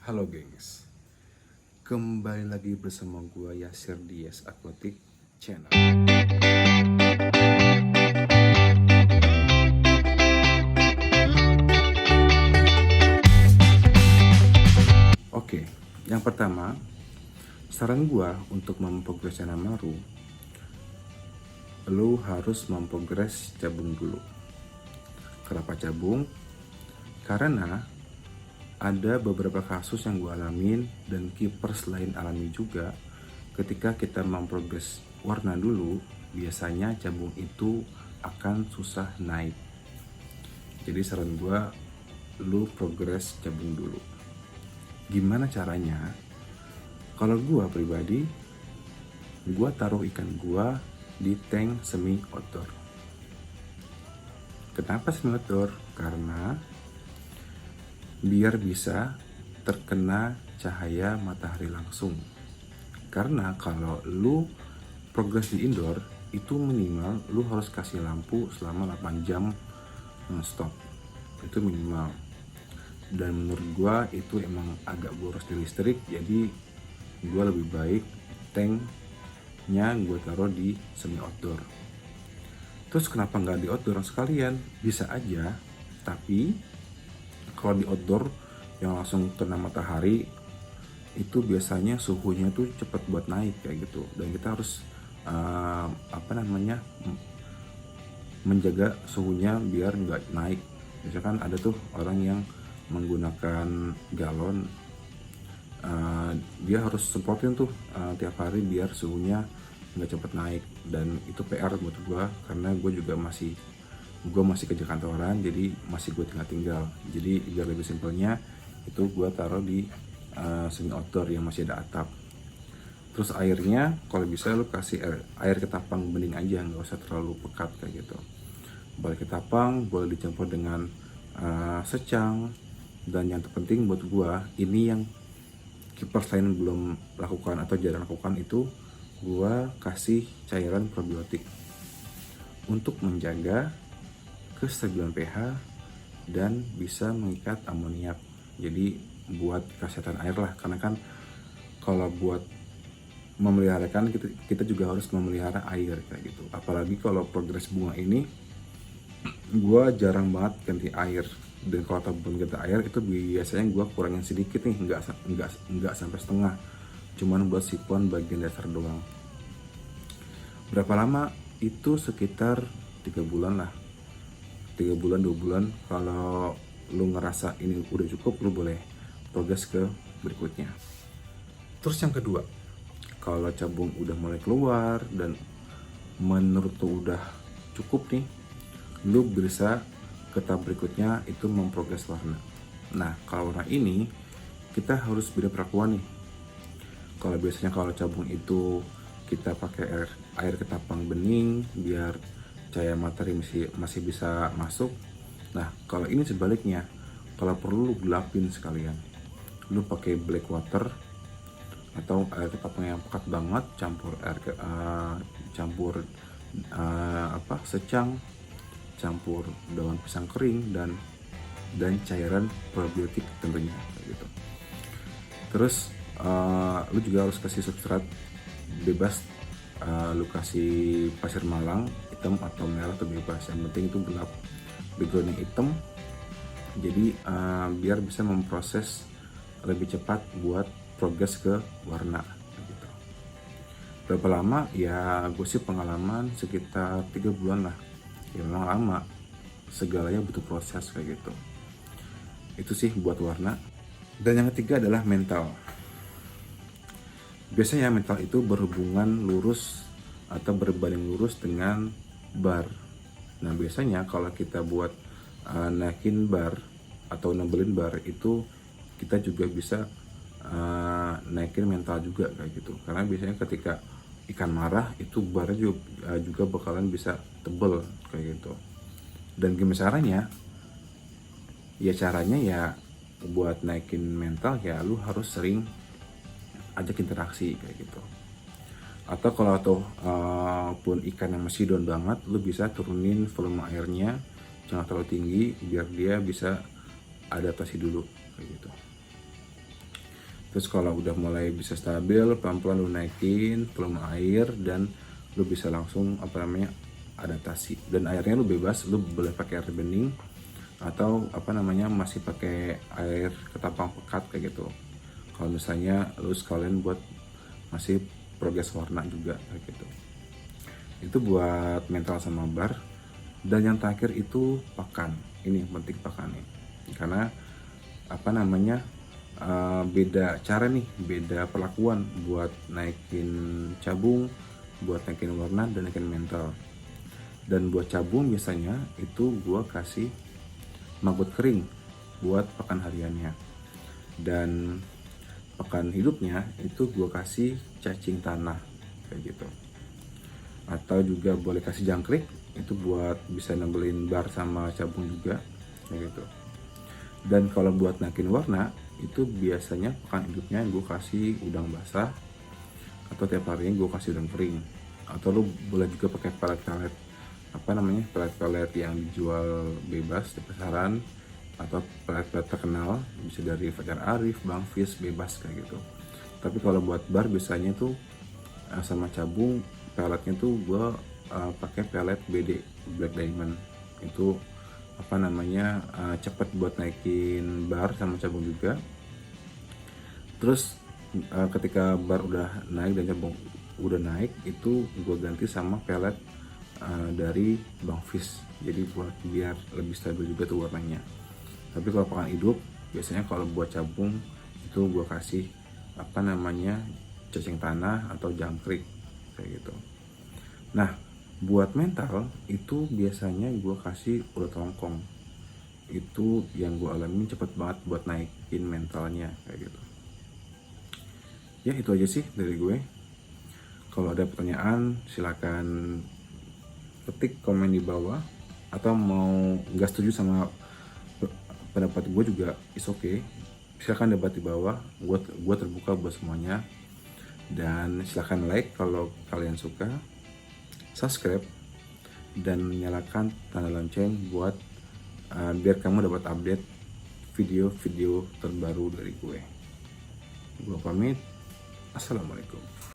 Halo gengs, kembali lagi bersama gua Yasir Dias Aquatic Channel. Oke, yang pertama, saran gua untuk memprogres channel baru, lu harus memprogres cabung dulu. Kenapa cabung? Karena ada beberapa kasus yang gue alamin dan keepers lain alami juga. Ketika kita memprogres warna dulu, biasanya cabung itu akan susah naik. Jadi saran gue, lu progres cabung dulu. Gimana caranya? Kalau gue pribadi, gue taruh ikan gue di tank semi outdoor. Kenapa semi outdoor? Karena biar bisa terkena cahaya matahari langsung. Karena kalau lu progres di indoor, itu minimal lu harus kasih lampu selama 8 jam non-stop. Itu minimal. Dan menurut gua itu emang agak boros di listrik, jadi gua lebih baik tanknya gua taruh di semi outdoor. Terus kenapa nggak di outdoor sekalian? Bisa aja, tapi kalau di outdoor yang langsung kena matahari itu biasanya suhunya tuh cepet buat naik kayak gitu, dan kita harus menjaga suhunya biar nggak naik. Misalkan ada tuh orang yang menggunakan galon, dia harus semprotin tuh tiap hari biar suhunya nggak cepet naik, dan itu PR buat gue karena gue masih kerja kantoran, jadi masih gue tinggal. Jadi biar lebih simpelnya itu gue taruh di semi outdoor yang masih ada atap. Terus airnya kalau bisa lu kasih air ketapang bening aja, nggak usah terlalu pekat kayak gitu. Balik ketapang boleh dicampur dengan secang, dan yang terpenting buat gue, ini yang keepers lain belum lakukan atau jarang lakukan, itu gue kasih cairan probiotik untuk menjaga kestabilan pH dan bisa mengikat amoniak. Jadi buat kesehatan air lah, karena kan kalau buat memeliharakan kita juga harus memelihara air kayak gitu. Apalagi kalau progres bunga ini, gua jarang banget ganti air, dan kalau ataupun ganti air itu biasanya gua kurangin sedikit nih, nggak sampai setengah, cuman buat sipon bagian dasar doang. Berapa lama? Itu sekitar 3 bulan lah, 3 bulan 2 bulan. Kalau lu ngerasa ini udah cukup, lu boleh progres ke berikutnya. Terus yang kedua, kalau cabung udah mulai keluar dan menurut lu udah cukup nih, lu bisa ke tahap berikutnya, itu memprogres warna. Nah, kalau warna ini kita harus beda perlakuan nih. Kalau biasanya kalau cabung itu kita pakai air ketapang bening biar cahaya matahari masih bisa masuk. Nah, kalau ini sebaliknya, kalau perlu lu gelapin sekalian, lu pakai black water atau air ketapang yang pekat banget, secang, campur daun pisang kering dan cairan probiotik tentunya gitu. Terus lu juga harus kasih substrat bebas, lu kasih pasir malang hitam atau merah atau bebas, yang penting itu gelap, backgroundnya hitam. Jadi biar bisa memproses lebih cepat buat progres ke warna gitu. Berapa lama? Ya gue sih pengalaman sekitar 3 bulan lah. Ya memang lama, segalanya butuh proses kayak gitu. Itu sih buat warna. Dan yang ketiga adalah mental. Biasanya mental itu berhubungan lurus atau berbanding lurus dengan bar. Nah, biasanya kalau kita buat naikin bar atau nambelin bar, itu kita juga bisa naikin mental juga kayak gitu. Karena biasanya ketika ikan marah, itu barnya juga bakalan bisa tebel kayak gitu. Dan gimana caranya? Ya caranya ya buat naikin mental ya lu harus sering ajak interaksi kayak gitu. Atau kalau pun ikan yang masih down banget, lu bisa turunin volume airnya, jangan terlalu tinggi biar dia bisa adaptasi dulu kayak gitu. Terus kalau udah mulai bisa stabil, pelan-pelan lu naikin volume air dan lu bisa langsung adaptasi. Dan airnya lu bebas, lu boleh pakai air bening atau masih pakai air ketapang pekat kayak gitu. Kalau misalnya lu sekalian buat masih progres warna juga kayak gitu. Itu buat mental sama bar. Dan yang terakhir itu pakan. Ini yang penting pakan nih. Karena beda cara nih, beda perlakuan buat naikin cabung, buat naikin warna dan naikin mental. Dan buat cabung biasanya itu gua kasih maggot kering buat pakan hariannya. Dan pakan hidupnya itu gua kasih cacing tanah kayak gitu. Atau juga boleh kasih jangkrik, itu buat bisa nambelin bar sama cabung juga kayak gitu. Dan kalau buat naikin warna itu biasanya pakan hidupnya gue kasih udang basah, atau tiap harinya gue kasih udang kering. Atau lu boleh juga pakai pelet-pelet pelet-pelet yang dijual bebas di pasaran, atau pelet-pelet terkenal bisa dari Fajar Arif, Bang Fis, bebas kayak gitu. Tapi kalau buat bar biasanya tuh sama cabung, peletnya tuh gue pakai pelet BD, Black Diamond. Itu cepet buat naikin bar sama cabung juga. Terus ketika bar udah naik dan cabung udah naik, itu gue ganti sama pelet dari Bang Fish, jadi buat biar lebih stabil juga tuh warnanya. Tapi kalau pakan hidup biasanya kalau buat cabung itu gue kasih cacing tanah atau jangkrik kayak gitu. Nah, buat mental itu biasanya gue kasih ulat longkong. Itu yang gue alamin cepet banget buat naikin mentalnya kayak gitu. Ya itu aja sih dari gue. Kalau ada pertanyaan silakan ketik komen di bawah, atau mau nggak setuju sama pendapat gue juga is okay. Silakan debat di bawah. Gue terbuka buat semuanya. Dan silakan like kalau kalian suka, subscribe, dan nyalakan tanda lonceng buat biar kamu dapat update video-video terbaru dari gue. Gue pamit. Assalamualaikum.